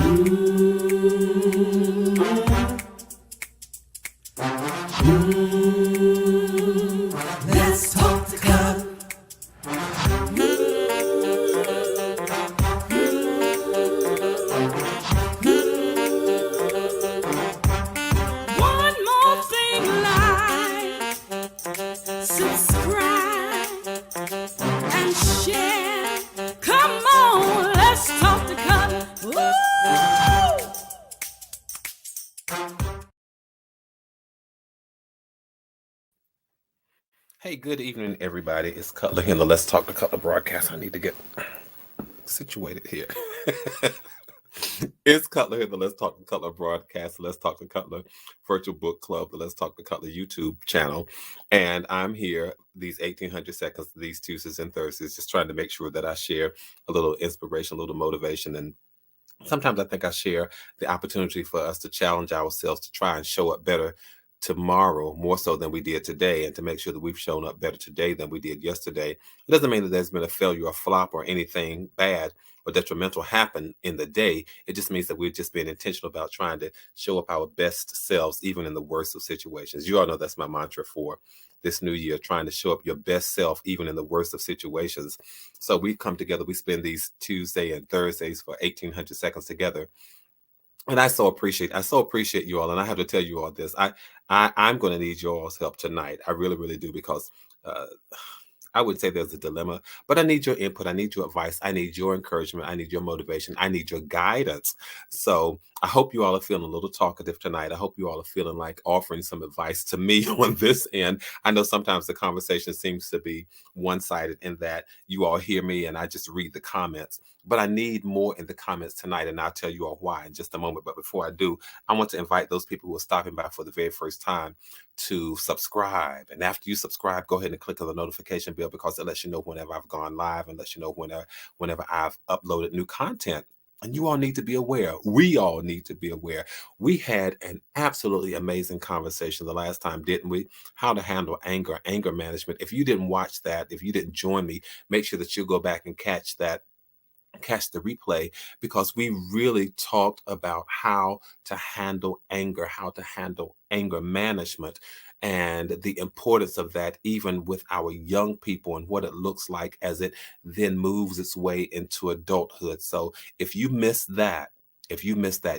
Let's talk to God. One more thing, like, subscribe, and share. Come on, let's talk to God. Woo! Hey, good evening, everybody. It's Cutler here in the Let's Talk to Cutler broadcast. I need to get situated here. It's Cutler here in the Let's Talk to Cutler broadcast, Let's Talk to Cutler virtual book club, the Let's Talk to Cutler YouTube channel. And I'm here these 1800 seconds, these Tuesdays and Thursdays, just trying to make sure that I share a little inspiration, a little motivation. And sometimes I think I share the opportunity for us to challenge ourselves to try and show up better tomorrow, more so than we did today, and to make sure that we've shown up better today than we did yesterday. It doesn't mean that there's been a failure or flop or anything bad or detrimental happen in the day. It just means that we're just being intentional about trying to show up our best selves, even in the worst of situations. You all know that's my mantra for this new year, trying to show up your best self, even in the worst of situations. So we come together, we spend these Tuesday and Thursdays for 1800 seconds together. And I so appreciate you all. And I have to tell you all this. I'm going to need your all's help tonight. I really, really do, because uh, I would say there's a dilemma, but I need your input. I need your advice. I need your encouragement. I need your motivation. I need your guidance. So I hope you all are feeling a little talkative tonight. I hope you all are feeling like offering some advice to me on this end. I know sometimes the conversation seems to be one-sided in that you all hear me and I just read the comments, but I need more in the comments tonight, and I'll tell you all why in just a moment. But before I do, I want to invite those people who are stopping by for the very first time to subscribe. And after you subscribe, go ahead and click on the notification bell, because it lets you know whenever I've gone live and lets you know whenever I've uploaded new content. And you all need to be aware. We all need to be aware. We had an absolutely amazing conversation the last time, didn't we? How to handle anger management. If you didn't watch that, if you didn't join me, make sure that you go back and catch the replay, because we really talked about how to handle anger management, and the importance of that, even with our young people, and what it looks like as it then moves its way into adulthood. So if you missed that,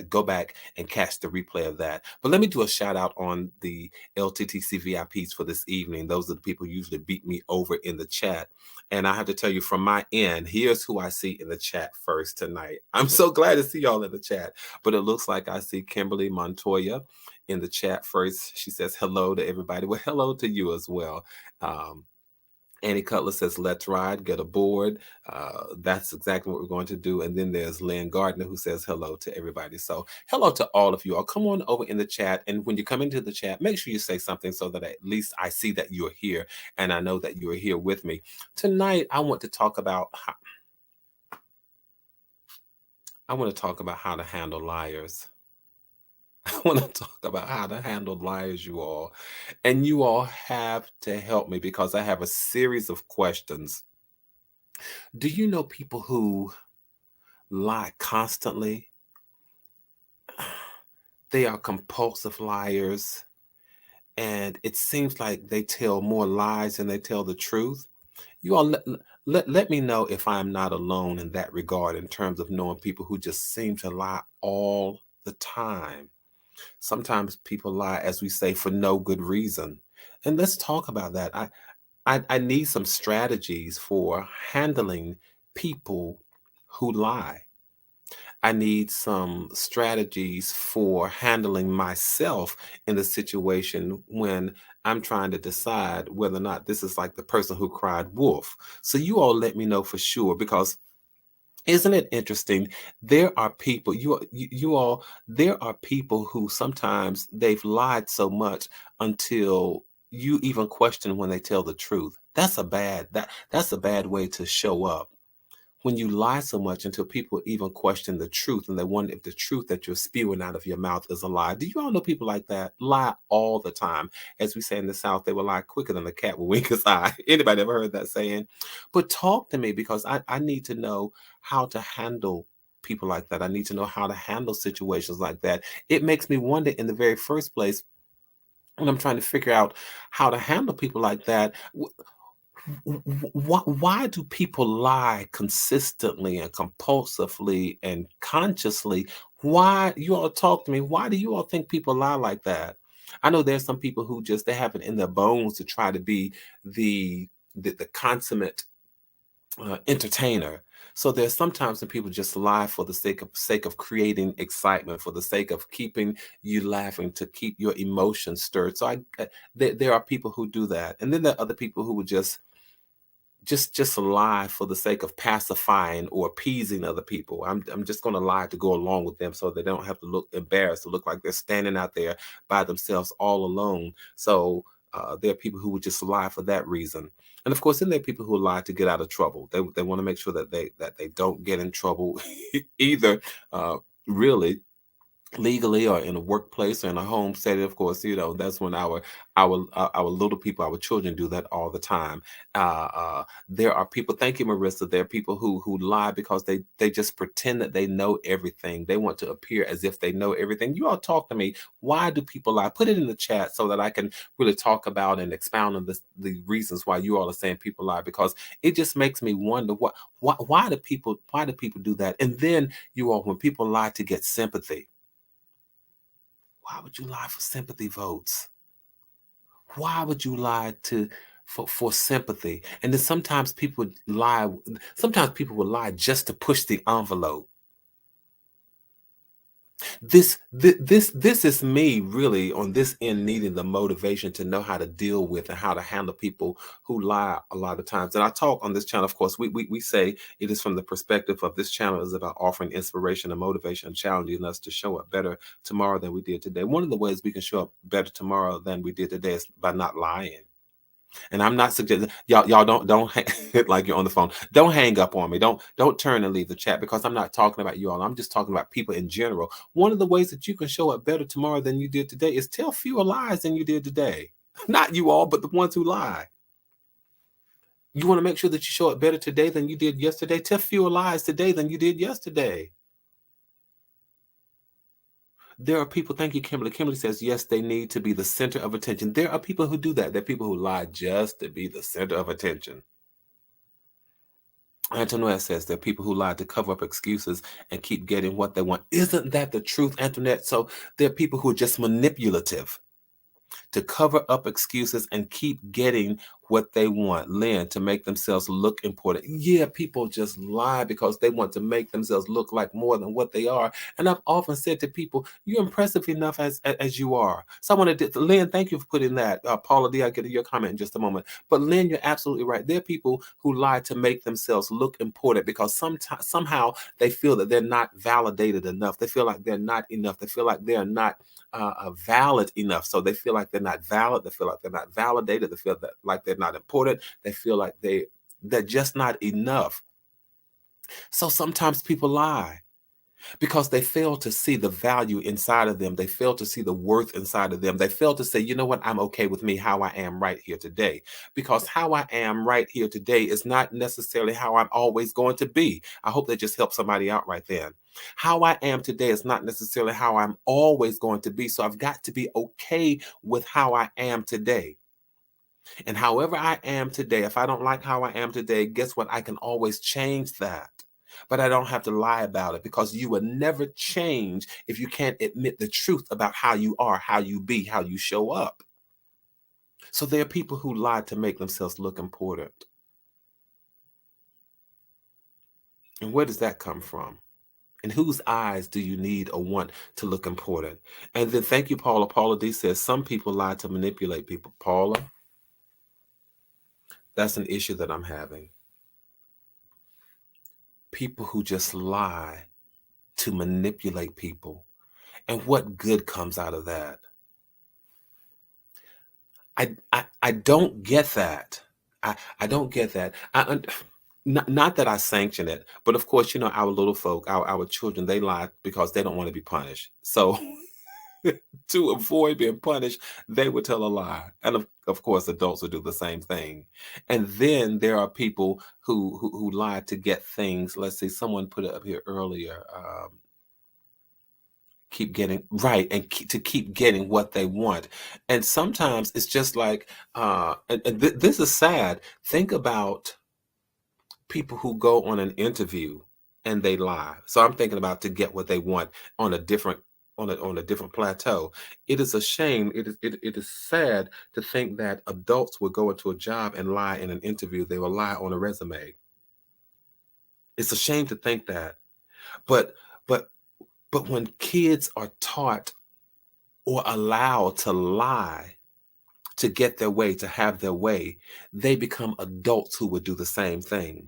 go back and catch the replay of that. But let me do a shout out on the LTTC VIPs for this evening. Those are the people who usually beat me over in the chat. And I have to tell you, from my end, here's who I see in the chat first tonight. I'm so glad to see y'all in the chat. But it looks like I see Kimberly Montoya in the chat first. She says hello to everybody. Well, hello to you as well. Annie Cutler says, let's ride, get aboard. That's exactly what we're going to do. And then there's Lynn Gardner, who says hello to everybody. So hello to all of you all. Come on over in the chat. And when you come into the chat, make sure you say something so that at least I see that you're here and I know that you're here with me. Tonight, I want to talk about how to handle liars. I want to talk about how to handle liars, you all. And you all have to help me, because I have a series of questions. Do you know people who lie constantly? They are compulsive liars, and it seems like they tell more lies than they tell the truth. You all let me know if I'm not alone in that regard, in terms of knowing people who just seem to lie all the time. Sometimes people lie, as we say, for no good reason. And let's talk about that. I need some strategies for handling people who lie. I need some strategies for handling myself in the situation when I'm trying to decide whether or not this is like the person who cried wolf. So you all let me know for sure, because isn't it interesting? There are people, you all, there are people who sometimes they've lied so much until you even question when they tell the truth. That's a bad way to show up. When you lie so much until people even question the truth, and they wonder if the truth that you're spewing out of your mouth is a lie. Do you all know people like that? Lie all the time. As we say in the South, they will lie quicker than a cat will wink its eye. Anybody ever heard that saying? But talk to me, because I need to know how to handle people like that. I need to know how to handle situations like that. It makes me wonder in the very first place when I'm trying to figure out how to handle people like that. Why do people lie consistently and compulsively and consciously? Why you all talk to me? Why do you all think people lie like that? I know there's some people who just they have it in their bones to try to be the consummate entertainer. So there's sometimes when people just lie for the sake of creating excitement, for the sake of keeping you laughing, to keep your emotions stirred. So there are people who do that, and then there are other people who would just lie for the sake of pacifying or appeasing other people. I'm just going to lie to go along with them so they don't have to look embarrassed, to look like they're standing out there by themselves all alone. So there are people who would just lie for that reason. And of course, then there are people who lie to get out of trouble. They want to make sure that they don't get in trouble either. Really, legally or in a workplace or in a home setting. Of course, that's when our little people, our children, do that all the time. There are people, thank you, Marissa, there are people who lie because they just pretend that they know everything. They want to appear as if they know everything. You all talk to me. Why do people lie? Put it in the chat so that I can really talk about and expound on the reasons why you all are saying people lie, because it just makes me wonder why do people do that? And then you all, when people lie to get sympathy, why would you lie for sympathy votes? Why would you lie for sympathy? And then sometimes people lie. Sometimes people will lie just to push the envelope. This is me really on this end needing the motivation to know how to deal with and how to handle people who lie a lot of times. And I talk on this channel, of course, we say it is from the perspective of this channel is about offering inspiration and motivation and challenging us to show up better tomorrow than we did today. One of the ways we can show up better tomorrow than we did today is by not lying. And I'm not suggesting y'all don't like you're on the phone. Don't hang up on me. Don't turn and leave the chat, because I'm not talking about you all. I'm just talking about people in general. One of the ways that you can show up better tomorrow than you did today is tell fewer lies than you did today. Not you all, but the ones who lie. You want to make sure that you show up better today than you did yesterday. Tell fewer lies today than you did yesterday. There are people, thank you, Kimberly. Kimberly says, yes, they need to be the center of attention. There are people who do that. There are people who lie just to be the center of attention. Antoinette says there are people who lie to cover up excuses and keep getting what they want. Isn't that the truth, Antoinette? So there are people who are just manipulative to cover up excuses and keep getting what they want. Lynn, to make themselves look important. Yeah, people just lie because they want to make themselves look like more than what they are. And I've often said to people, you're impressive enough as you are. Someone did. Lynn, thank you for putting that. Paula D, I'll get to your comment in just a moment. But Lynn, you're absolutely right. There are people who lie to make themselves look important because somehow they feel that they're not validated enough. They feel like they're not enough. They feel like they're not valid enough. So they feel like they're not valid. They feel like they're not validated. They feel like they're not important. They feel like they're just not enough. So sometimes people lie because they fail to see the value inside of them. They fail to see the worth inside of them. They fail to say, you know what, I'm okay with me how I am right here today. Because how I am right here today is not necessarily how I'm always going to be. I hope that just helped somebody out right then. How I am today is not necessarily how I'm always going to be. So I've got to be okay with how I am today. And however I am today, if I don't like how I am today, guess what? I can always change that. But I don't have to lie about it, because you will never change if you can't admit the truth about how you are, how you be, how you show up. So there are people who lie to make themselves look important. And where does that come from? And whose eyes do you need or want to look important? And then thank you, Paula. Paula D says, some people lie to manipulate people. Paula, that's an issue that I'm having. People who just lie to manipulate people. And what good comes out of that? I don't get that. I don't get that. Not that I sanction it, but of course, our little folk, our children, they lie because they don't want to be punished. So to avoid being punished, they would tell a lie. And of course, adults would do the same thing. And then there are people who lie to get things. Let's see, someone put it up here earlier. Keep getting right and to keep getting what they want. And sometimes it's just like, and this is sad. Think about people who go on an interview and they lie. So I'm thinking about to get what they want on a different on a different plateau. It is a shame. It is sad to think that adults will go into a job and lie in an interview. They will lie on a resume. It's a shame to think that. But but but when kids are taught or allowed to lie to get their way, to have their way, they become adults who would do the same thing.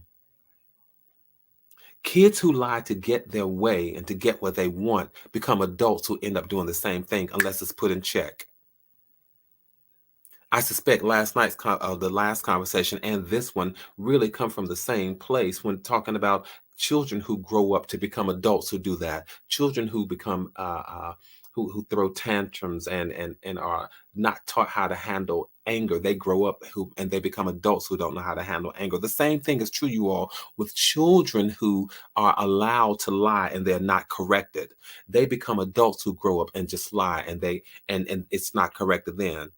Kids who lie to get their way and to get what they want become adults who end up doing the same thing unless it's put in check. I suspect last night's the last conversation and this one really come from the same place when talking about children who grow up to become adults who do that. Children who become who throw tantrums and are not taught how to handle anger. They grow up and they become adults who don't know how to handle anger. The same thing is true, you all, with children who are allowed to lie and they're not corrected. They become adults who grow up and just lie and and it's not corrected then.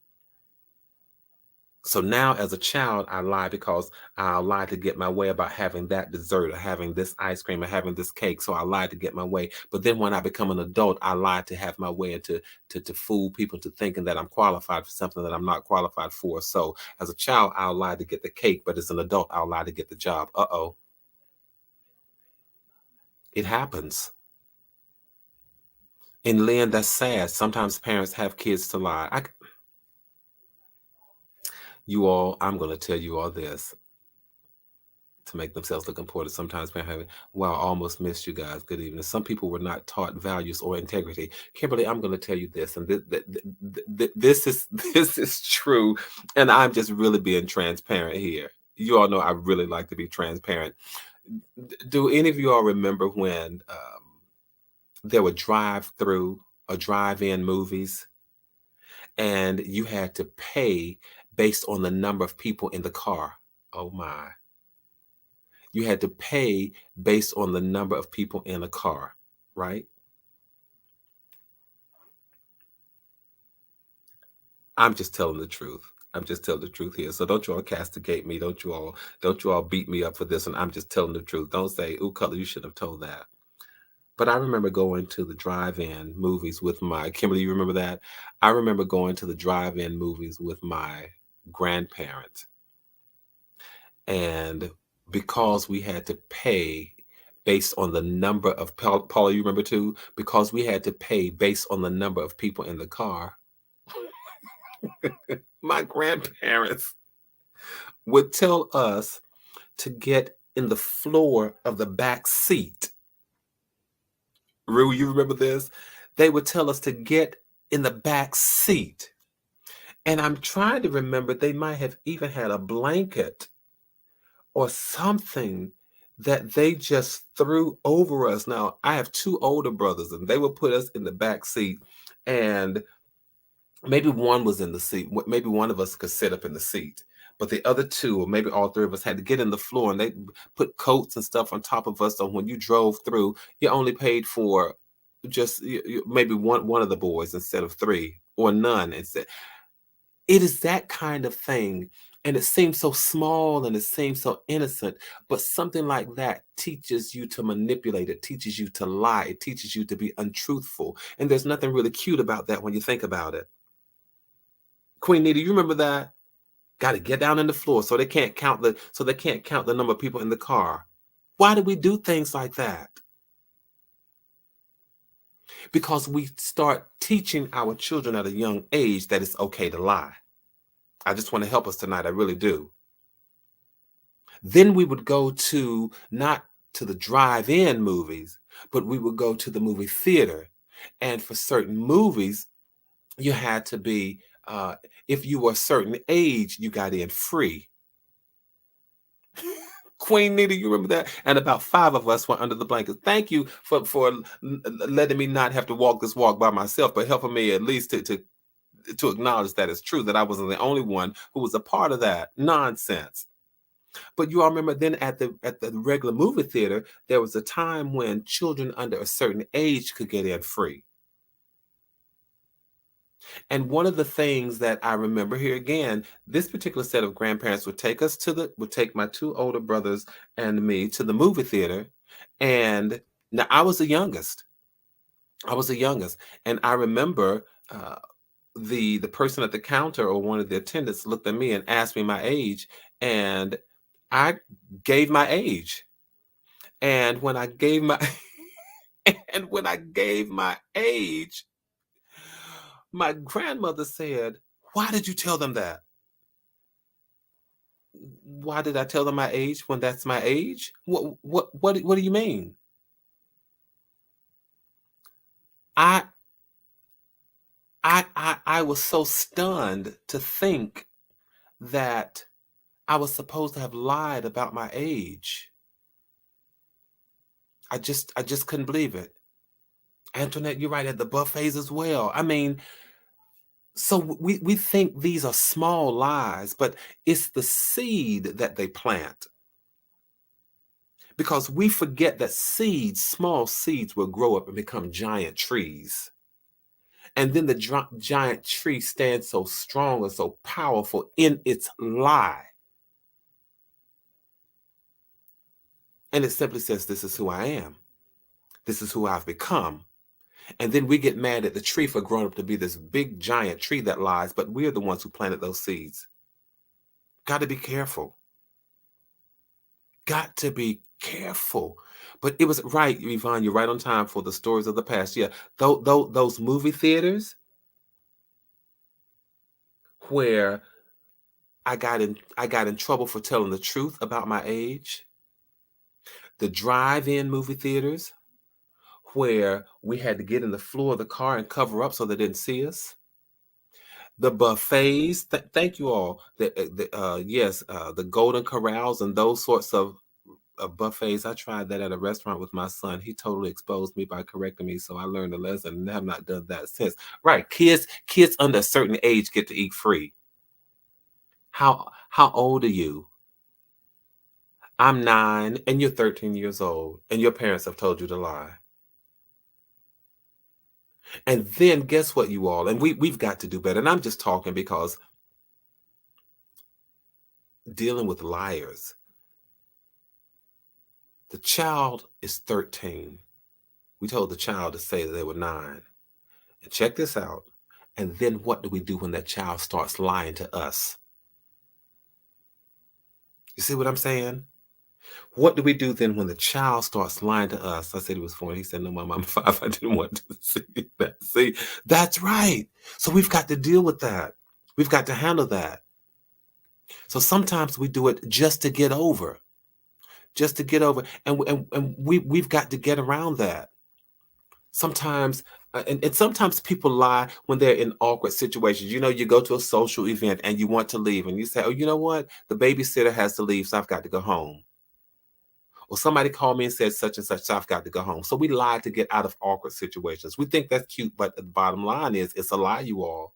So now as a child, I lie because I lied to get my way about having that dessert or having this ice cream or having this cake. So I lied to get my way. But then when I become an adult, I lied to have my way and to fool people to thinking that I'm qualified for something that I'm not qualified for. So as a child, I'll lie to get the cake, but as an adult, I'll lie to get the job. Uh-oh. It happens. And Lynn, that's sad. Sometimes parents have kids to lie. You all, I'm going to tell you all this to make themselves look important. Sometimes parents have, wow, I almost missed you guys. Good evening. Some people were not taught values or integrity. Kimberly, I'm going to tell you this, and this is this is true, and I'm just really being transparent here. You all know I really like to be transparent. Do any of you all remember when there were drive-through or drive-in movies, and you had to pay based on the number of people in the car? Oh my. You had to pay based on the number of people in a car, right? I'm just telling the truth. I'm just telling the truth here. So don't you all castigate me. Don't you all beat me up for this one. I'm just telling the truth. Don't say, ooh, Cutler, you should have told that. But I remember going to the drive-in movies with my, Kimberly, you remember that? I remember going to the drive-in movies with my grandparents. And because we had to pay based on the number of, Paula, you remember too? Because we had to pay based on the number of people in the car, my grandparents would tell us to get in the floor of the back seat. Rue, you remember this? They would tell us to get in the back seat. And I'm trying to remember, they might have even had a blanket or something that they just threw over us. Now, I have two older brothers, and they would put us in the back seat, and maybe one was in the seat. Maybe one of us could sit up in the seat, but the other two, or maybe all three of us, had to get in the floor, and they put coats and stuff on top of us. So when you drove through, you only paid for just maybe one of the boys instead of three, or none instead. It is that kind of thing. And it seems so small and it seems so innocent, but something like that teaches you to manipulate. It teaches you to lie. It teaches you to be untruthful. And there's nothing really cute about that when you think about it. Queen Nita, you remember that? Got to get down in the floor so they can't count the number of people in the car. Why do we do things like that? Because we start teaching our children at a young age that it's okay to lie. I just want to help us tonight. I really do. Then we would go to, not to the drive-in movies, but we would go to the movie theater. And for certain movies, you had to be, if you were a certain age, you got in free. Queen Nita, you remember that? And about 5 of us were under the blankets. Thank you for letting me not have to walk this walk by myself, but helping me at least to acknowledge that it's true that I wasn't the only one who was a part of that nonsense. But you all remember then at the regular movie theater, there was a time when children under a certain age could get in free. And one of the things that I remember here again, this particular set of grandparents would take my two older brothers and me to the movie theater. And now I was the youngest. I was the youngest. And I remember the person at the counter or one of the attendants looked at me and asked me my age. And I gave my age. And when I gave my and when I gave my age, my grandmother said, "Why did you tell them that?" Why did I tell them my age when that's my age? What do you mean? I I was so stunned to think that I was supposed to have lied about my age. I just couldn't believe it. Antoinette, you're right, at the buffets as well. I mean, so we think these are small lies, but it's the seed that they plant. Because we forget that seeds, small seeds, will grow up and become giant trees. And then the giant tree stands so strong and so powerful in its lie. And it simply says, "This is who I am. This is who I've become." And then we get mad at the tree for growing up to be this big giant tree that lies, but we're the ones who planted those seeds. Got to be careful. Got to be careful. But it was right, Yvonne, you're right on time for the stories of the past. Yeah, those movie theaters where I got in trouble for telling the truth about my age. The drive-in movie theaters where we had to get in the floor of the car and cover up so they didn't see us. The buffets, thank you all. The Golden Corrals and those sorts of buffets. I tried that at a restaurant with my son. He totally exposed me by correcting me, so I learned a lesson and have not done that since. Right, kids under a certain age get to eat free. How old are you? I'm 9 and you're 13 years old, and your parents have told you to lie. And then guess what, you all? And we've got to do better. And I'm just talking because dealing with liars. The child is 13. We told the child to say that they were 9. And check this out. And then what do we do when that child starts lying to us? You see what I'm saying? What do we do then when the child starts lying to us? I said he was 4. And he said, "No, Mom, I'm 5. I didn't want to see that." See, that's right. So we've got to deal with that. We've got to handle that. So sometimes we do it just to get over, just to get over. And we've got to get around that. Sometimes, and sometimes people lie when they're in awkward situations. You know, you go to a social event and you want to leave and you say, "Oh, you know what? The babysitter has to leave, so I've got to go home." Or somebody called me and said such and such, so I've got to go home. So we lie to get out of awkward situations. We think that's cute, but the bottom line is it's a lie, you all.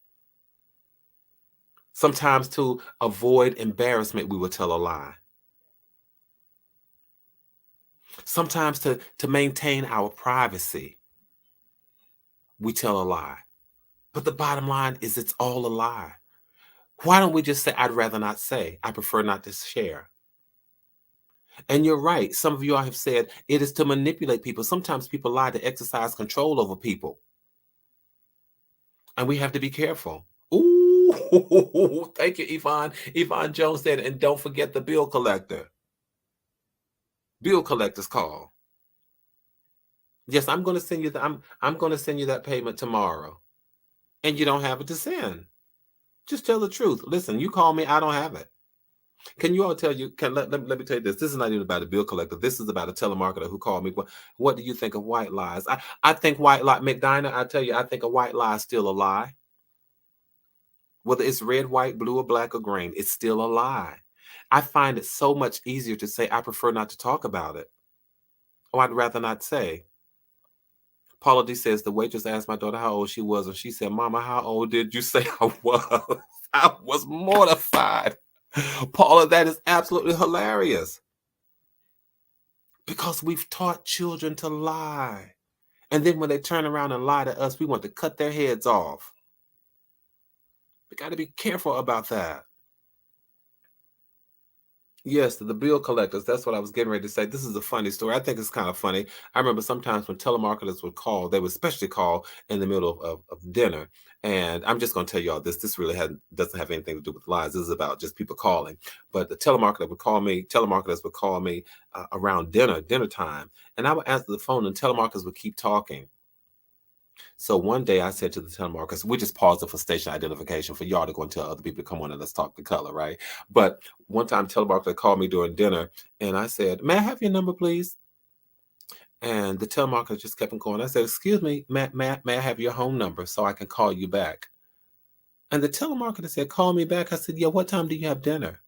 Sometimes to avoid embarrassment, we will tell a lie. Sometimes to maintain our privacy, we tell a lie. But the bottom line is it's all a lie. Why don't we just say, "I'd rather not say. I prefer not to share"? And you're right. Some of you all have said it is to manipulate people. Sometimes people lie to exercise control over people. And we have to be careful. Ooh, thank you, Yvonne. Yvonne Jones said, "And don't forget the bill collector." Bill collector's call. Yes, I'm going to send you I'm going to send you that payment tomorrow. And you don't have it to send. Just tell the truth. Listen, you call me, I don't have it. Can you all tell you? Let me tell you this. This is not even about a bill collector. This is about a telemarketer who called me. What do you think of white lies? I think white lie, McDiner. I tell you, I think a white lie is still a lie. Whether it's red, white, blue, or black or green, it's still a lie. I find it so much easier to say, I prefer not to talk about it. Or I'd rather not say. Paula D says, the waitress asked my daughter how old she was, and she said, Mama, how old did you say I was? I was mortified. Paula, that is absolutely hilarious. Because we've taught children to lie. And then when they turn around and lie to us, we want to cut their heads off. We got to be careful about that. Yes, the bill collectors. That's what I was getting ready to say. This is a funny story. I think it's kind of funny. I remember sometimes when telemarketers would call, they would especially call in the middle of dinner. And I'm just going to tell you all this. This really doesn't have anything to do with lies. This is about just people calling. But the telemarketers would call me around dinner time. And I would answer the phone and telemarketers would keep talking. So one day I said to the telemarketers, we just paused it for station identification for y'all to go and tell other people to come on and let's talk the color, right? But one time telemarketer called me during dinner and I said, may I have your number, please? And the telemarketer just kept on going. I said, excuse me, may I have your home number so I can call you back? And the telemarketer said, call me back. I said, yeah, what time do you have dinner?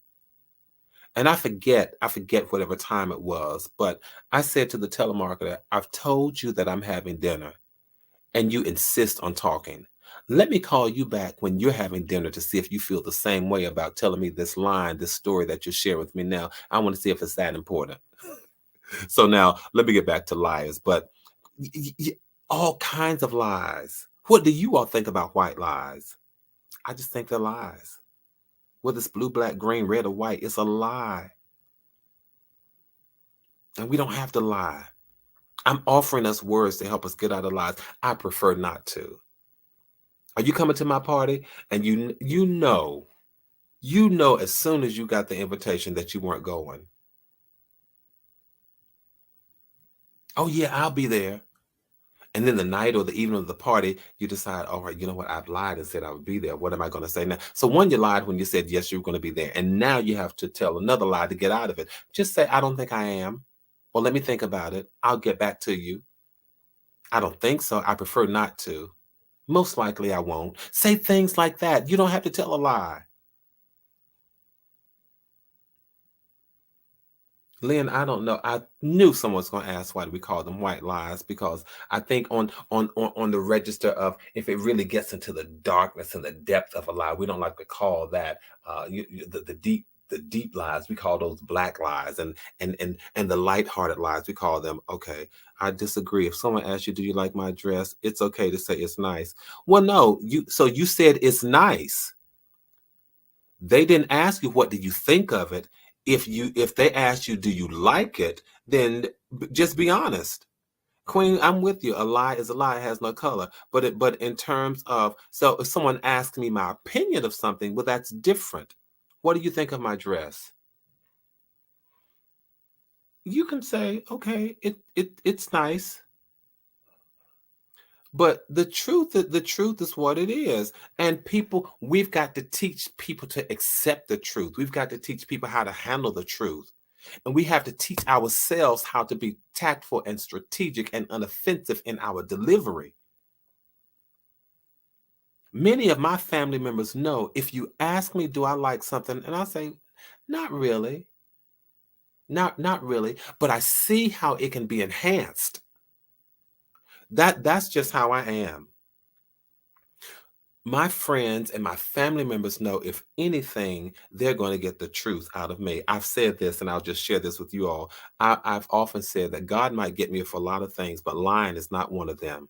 And I forget whatever time it was, but I said to the telemarketer, I've told you that I'm having dinner. And you insist on talking. Let me call you back when you're having dinner to see if you feel the same way about telling me this line, this story that you're sharing with me now. I want to see if it's that important. So now let me get back to liars, but all kinds of lies. What do you all think about white lies? I just think they're lies. Whether it's blue, black, green, red, or white, it's a lie. And we don't have to lie. I'm offering us words to help us get out of lies. I prefer not to. Are you coming to my party? And you know as soon as you got the invitation that you weren't going. Oh yeah, I'll be there. And then the night or the evening of the party, you decide, all right, you know what? I've lied and said I would be there. What am I going to say now? So one, you lied when you said, yes, you're going to be there. And now you have to tell another lie to get out of it. Just say, I don't think I am. Well, let me think about it. I'll get back to you. I don't think so. I prefer not to. Most likely I won't. Say things like that. You don't have to tell a lie. Lynn, I don't know. I knew someone was going to ask why do we call them white lies, because I think on the register of if it really gets into the darkness and the depth of a lie, we don't like to call that the deep lies. We call those black lies, and the lighthearted lies, we call them. Okay, I disagree. If someone asks you, "Do you like my dress?" It's okay to say it's nice. Well, no, you said it's nice. They didn't ask you what do you think of it. If they asked you, do you like it, then just be honest. Queen, I'm with you. A lie is a lie. It has no color. But in terms of, so if someone asks me my opinion of something, well, that's different. What do you think of my dress? You can say, okay, it's nice. But the truth is what it is. And we've got to teach people to accept the truth. We've got to teach people how to handle the truth. And we have to teach ourselves how to be tactful and strategic and unoffensive in our delivery. Many of my family members know if you ask me, do I like something? And I say, not really. Not really. But I see how it can be enhanced. That's just how I am. My friends and my family members know if anything, they're going to get the truth out of me. I've said this, and I'll just share this with you all. I've often said that God might get me for a lot of things, but lying is not one of them.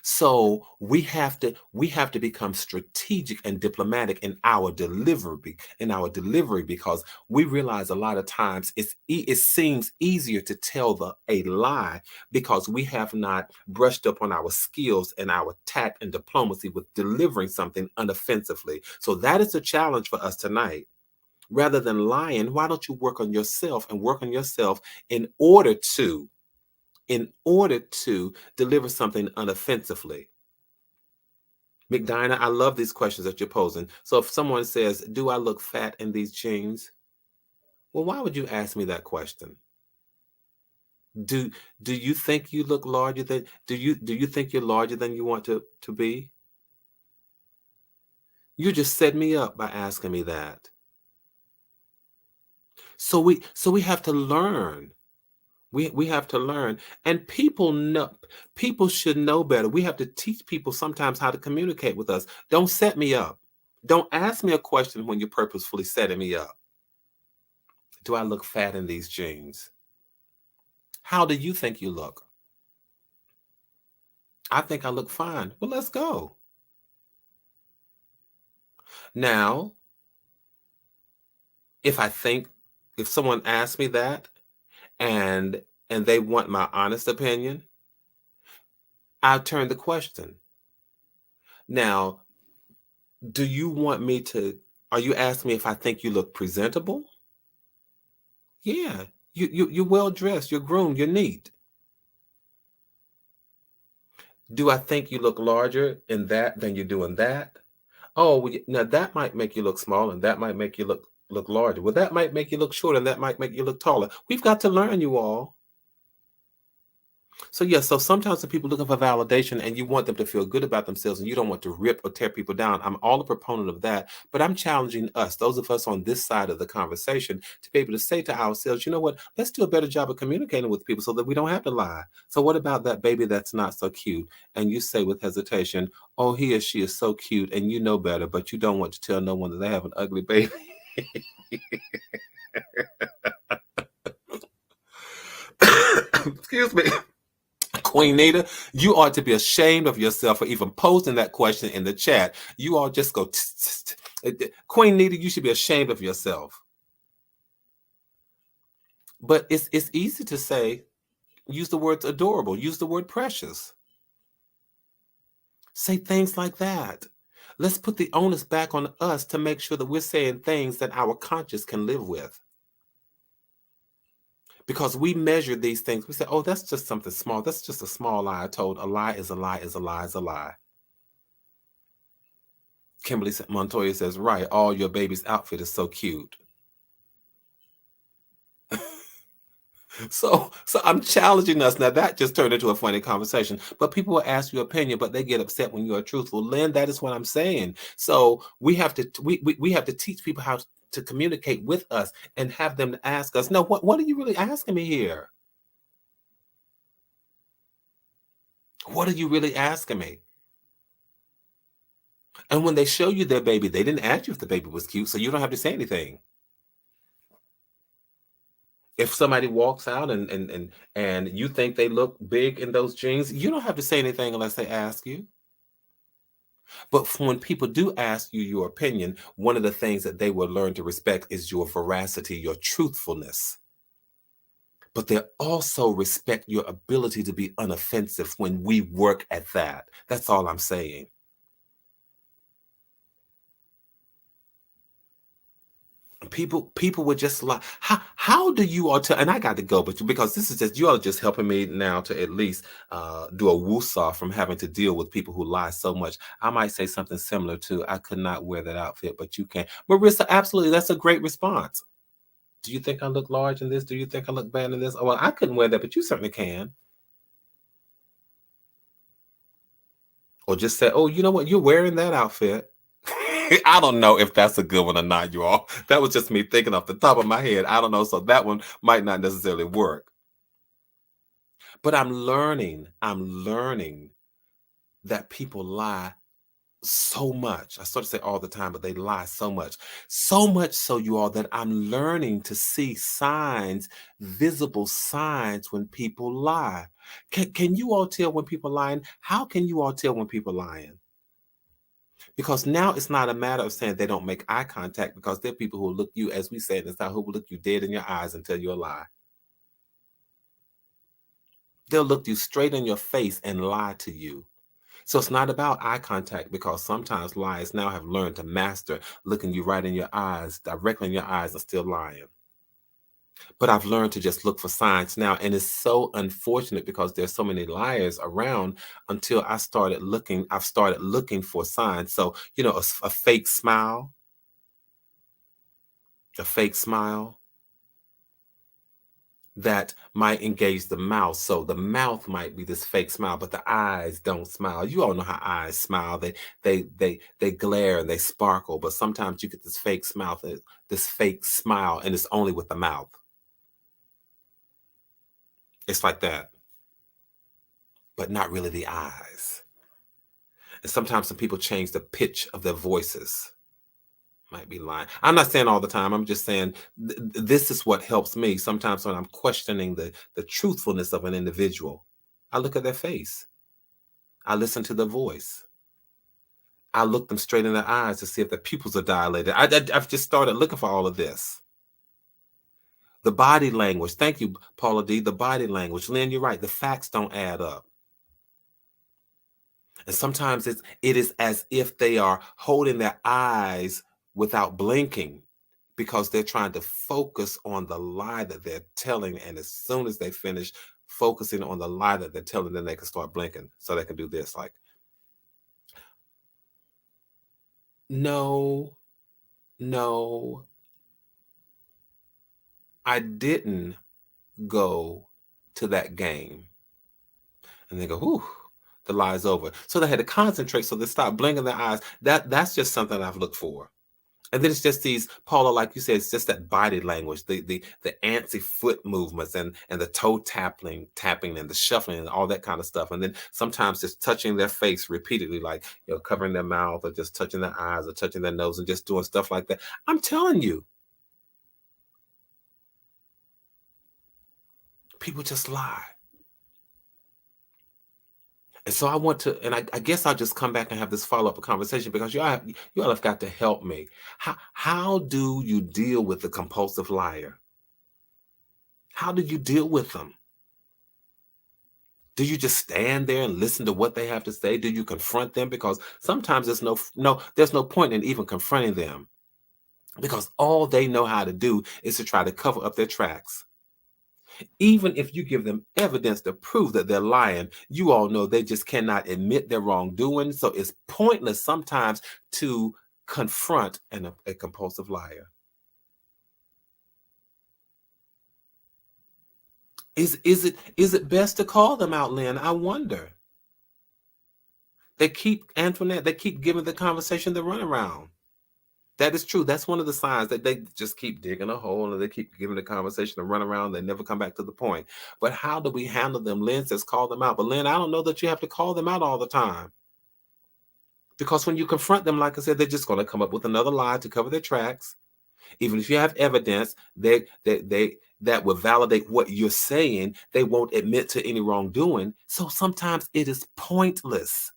So we have to become strategic and diplomatic in our delivery, because we realize a lot of times it seems easier to tell a lie because we have not brushed up on our skills and our tact and diplomacy with delivering something unoffensively. So that is a challenge for us tonight. Rather than lying, why don't you work on yourself in order to deliver something unoffensively? McDina, I love these questions that you're posing. So if someone says, do I look fat in these jeans? Well, why would you ask me that question? Do you think you look larger than, do you think you're larger than you want to be? You just set me up by asking me that. So we have to learn. We have to learn, and people should know better. We have to teach people sometimes how to communicate with us. Don't set me up. Don't ask me a question when you're purposefully setting me up. Do I look fat in these jeans? How do you think you look? I think I look fine. Well, let's go. Now, if someone asks me that and they want my honest opinion, I'll turn the question. Now, do you want me to are you asking me if I think you look presentable? Yeah. You're well dressed, you're groomed, you're neat. Do I think you look larger in that than you do in that? Oh, well, now that might make you look small, and that might make you look larger. Well, that might make you look short, and that might make you look taller. We've got to learn, you all. So yes, so sometimes the people looking for validation and you want them to feel good about themselves and you don't want to rip or tear people down. I'm all a proponent of that, but I'm challenging us, those of us on this side of the conversation, to be able to say to ourselves, you know what, let's do a better job of communicating with people so that we don't have to lie. So what about that baby that's not so cute? And you say with hesitation, oh, he or she is so cute and you know better, but you don't want to tell no one that they have an ugly baby. Excuse me. Queen Nita, you ought to be ashamed of yourself for even posting that question in the chat. You all just go, Queen Nita, you should be ashamed of yourself. But it's easy to say, use the words adorable, use the word precious. Say things like that. Let's put the onus back on us to make sure that we're saying things that our conscience can live with. Because we measure these things. We say, oh, that's just something small. That's just a small lie I told. A lie is a lie is a lie is a lie. Kimberly Montoya says, right, all your baby's outfit is so cute. So I'm challenging us. Now that just turned into a funny conversation, but people will ask your opinion, but they get upset when you are truthful. Lynn, that is what I'm saying. So we have to we have to teach people how to communicate with us and have them ask us, no, what are you really asking me here? What are you really asking me? And when they show you their baby, they didn't ask you if the baby was cute, so you don't have to say anything. If somebody walks out and you think they look big in those jeans, you don't have to say anything unless they ask you. But when people do ask you your opinion, one of the things that they will learn to respect is your veracity, your truthfulness. But they also respect your ability to be unoffensive when we work at that. That's all I'm saying. People would just like, how do you all tell, and I got to go, but because this is just, you all are just helping me now to at least do a woosah from having to deal with people who lie so much. I might say something similar to, I could not wear that outfit, but you can. Marissa, absolutely, that's a great response. Do you think I look large in this? Do you think I look bad in this? Oh, well, I couldn't wear that, but you certainly can. Or just say, oh, you know what, you're wearing that outfit. I don't know if that's a good one or not, you all. That was just me thinking off the top of my head. I don't know. So that one might not necessarily work. But I'm learning that people lie so much. I sort of say all the time, but they lie so much. So much so, you all, that I'm learning to see signs, visible signs when people lie. Can you all tell when people lying? How can you all tell when people lying? Because now it's not a matter of saying they don't make eye contact, because there are people who will look you, as we say in this time, who will look you dead in your eyes and tell you a lie. They'll look you straight in your face and lie to you. So it's not about eye contact, because sometimes liars now have learned to master looking you right in your eyes, directly in your eyes, and still lying. But I've learned to just look for signs now. And it's so unfortunate because there's so many liars around. Until I've started looking for signs. So, you know, a fake smile, that might engage the mouth. So the mouth might be this fake smile, but the eyes don't smile. You all know how eyes smile. They glare and they sparkle, but sometimes you get this fake smile, and it's only with the mouth. It's like that, but not really the eyes. And sometimes some people change the pitch of their voices. Might be lying. I'm not saying all the time. I'm just saying this is what helps me. Sometimes when I'm questioning the truthfulness of an individual, I look at their face. I listen to their voice. I look them straight in their eyes to see if their pupils are dilated. I've just started looking for all of this. The body language. Thank you, Paula D. The body language. Lynn, you're right. The facts don't add up. And sometimes it is as if they are holding their eyes without blinking because they're trying to focus on the lie that they're telling. And as soon as they finish focusing on the lie that they're telling, then they can start blinking. So they can do this like, no, I didn't go to that game. And they go, whew, the lie's over. So they had to concentrate. So they stop blinking their eyes. That's just something I've looked for. And then it's just these, Paula, like you said, it's just that body language, the antsy foot movements and the toe tapping and the shuffling and all that kind of stuff. And then sometimes just touching their face repeatedly, like, covering their mouth or just touching their eyes or touching their nose and just doing stuff like that. I'm telling you, people just lie. And so I want to, and I guess I'll just come back and have this follow-up conversation because you all have got to help me. How do you deal with the compulsive liar? How do you deal with them? Do you just stand there and listen to what they have to say? Do you confront them? Because sometimes there's no point in even confronting them because all they know how to do is to try to cover up their tracks. Even if you give them evidence to prove that they're lying, you all know they just cannot admit their wrongdoing. So it's pointless sometimes to confront a compulsive liar. Is it best to call them out, Lynn? I wonder. They keep giving the conversation the runaround. That is true. That's one of the signs that they just keep digging a hole and they keep giving the conversation a runaround. They never come back to the point. But how do we handle them? Lynn says call them out. But Lynn, I don't know that you have to call them out all the time. Because when you confront them, like I said, they're just going to come up with another lie to cover their tracks. Even if you have evidence that will validate what you're saying, they won't admit to any wrongdoing. So sometimes it is pointless.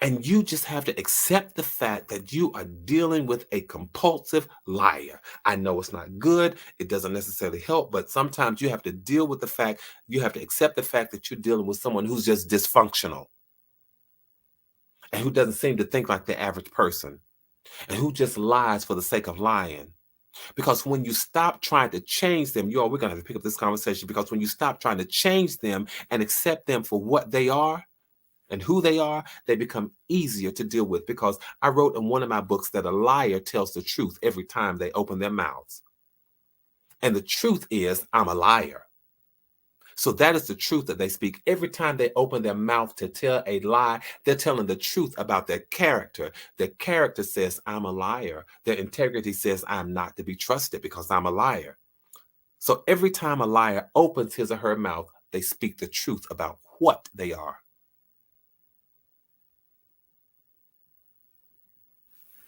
And you just have to accept the fact that you are dealing with a compulsive liar. I know it's not good. It doesn't necessarily help, but sometimes you have to deal with the fact, you have to accept the fact that you're dealing with someone who's just dysfunctional and who doesn't seem to think like the average person and who just lies for the sake of lying. Because when you stop trying to change them, we're going to have to pick up this conversation, because when you stop trying to change them and accept them for what they are, and who they are, they become easier to deal with. Because I wrote in one of my books that a liar tells the truth every time they open their mouths. And the truth is, I'm a liar. So that is the truth that they speak. Every time they open their mouth to tell a lie, they're telling the truth about their character. Their character says, I'm a liar. Their integrity says, I'm not to be trusted because I'm a liar. So every time a liar opens his or her mouth, they speak the truth about what they are.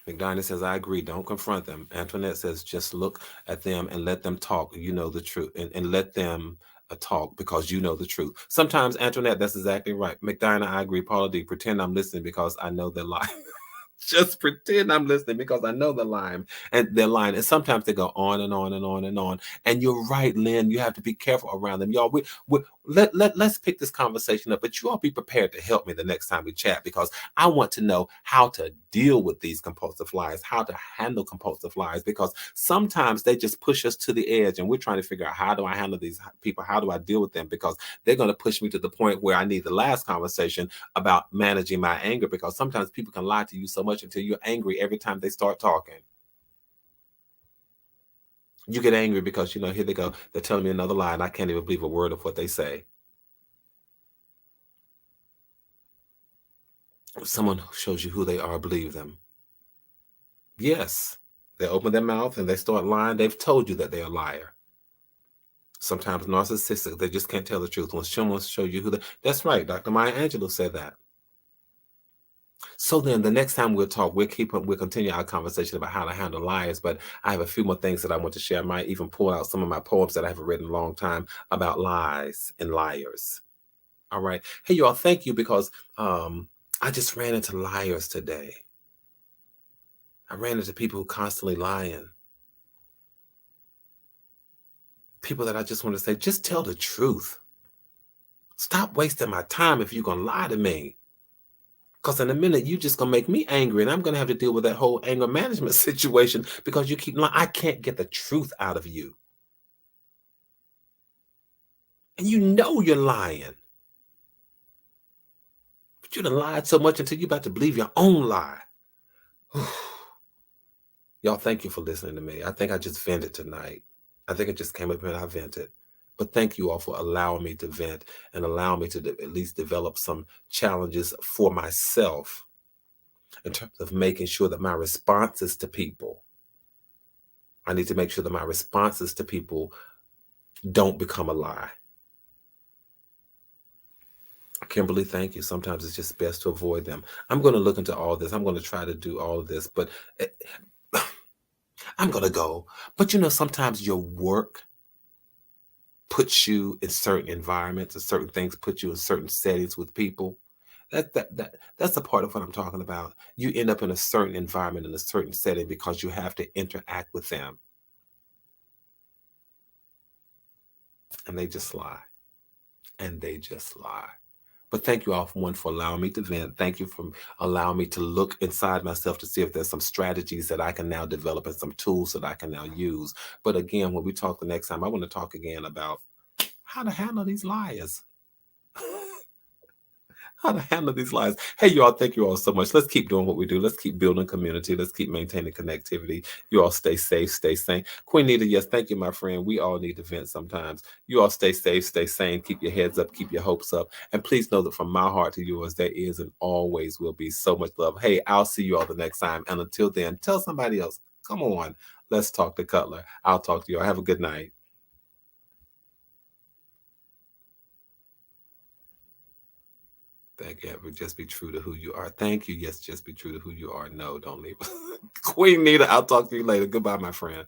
McDonald says, I agree. Don't confront them. Antoinette says, just look at them and let them talk. You know the truth. And let them talk because you know the truth. Sometimes, Antoinette, that's exactly right. McDonald, I agree. Paula D, pretend I'm listening because I know they're lying. Just pretend I'm listening because I know they're lying. And sometimes they go on and on and on and on. And you're right, Lynn. You have to be careful around them. Y'all, let's pick this conversation up, but you all be prepared to help me the next time we chat, because I want to know how to deal with these compulsive lies, how to handle compulsive lies, because sometimes they just push us to the edge and we're trying to figure out, how do I handle these people? How do I deal with them? Because they're going to push me to the point where I need the last conversation about managing my anger, because sometimes people can lie to you so much until you're angry every time they start talking. You get angry because, here they go. They're telling me another lie, and I can't even believe a word of what they say. If someone shows you who they are, believe them. Yes, they open their mouth and they start lying. They've told you that they're a liar. Sometimes narcissistic, they just can't tell the truth. When someone shows you that's right. Dr. Maya Angelou said that. So then the next time we'll talk, we'll continue our conversation about how to handle liars, but I have a few more things that I want to share. I might even pull out some of my poems that I haven't written in a long time about lies and liars. All right. Hey, y'all, thank you, because I just ran into liars today. I ran into people who constantly lying. People that I just want to say, just tell the truth. Stop wasting my time if you're going to lie to me. Because in a minute, you're just going to make me angry, and I'm going to have to deal with that whole anger management situation because you keep lying. I can't get the truth out of you. And you know you're lying. But you done lied so much until you're about to believe your own lie. Y'all, thank you for listening to me. I think I just vented tonight. I think I just came up here and I vented. But thank you all for allowing me to vent and allow me to at least develop some challenges for myself in terms of making sure that my responses to people, I need to make sure that my responses to people don't become a lie. Kimberly, thank you. Sometimes it's just best to avoid them. I'm going to look into all this. I'm going to try to do all of this, but I'm going to go. But sometimes your work puts you in certain environments, and certain things put you in certain settings with people. That's a part of what I'm talking about. You end up in a certain environment, in a certain setting, because you have to interact with them. And they just lie. And they just lie. But thank you all for allowing me to vent. Thank you for allowing me to look inside myself to see if there's some strategies that I can now develop and some tools that I can now use. But again, when we talk the next time, I want to talk again about how to handle these liars. How to handle these lies. Hey, y'all, thank you all so much. Let's keep doing what we do. Let's keep building community. Let's keep maintaining connectivity. You all stay safe, stay sane. Queen Nita, yes, thank you, my friend. We all need to vent sometimes. You all stay safe, stay sane. Keep your heads up, keep your hopes up. And please know that from my heart to yours, there is and always will be so much love. Hey, I'll see you all the next time. And until then, tell somebody else, come on, let's talk to Cutler. I'll talk to you all. Have a good night. Thank you. Just be true to who you are. Thank you. Yes, just be true to who you are. No, don't leave. Queen Nita, I'll talk to you later. Goodbye, my friend.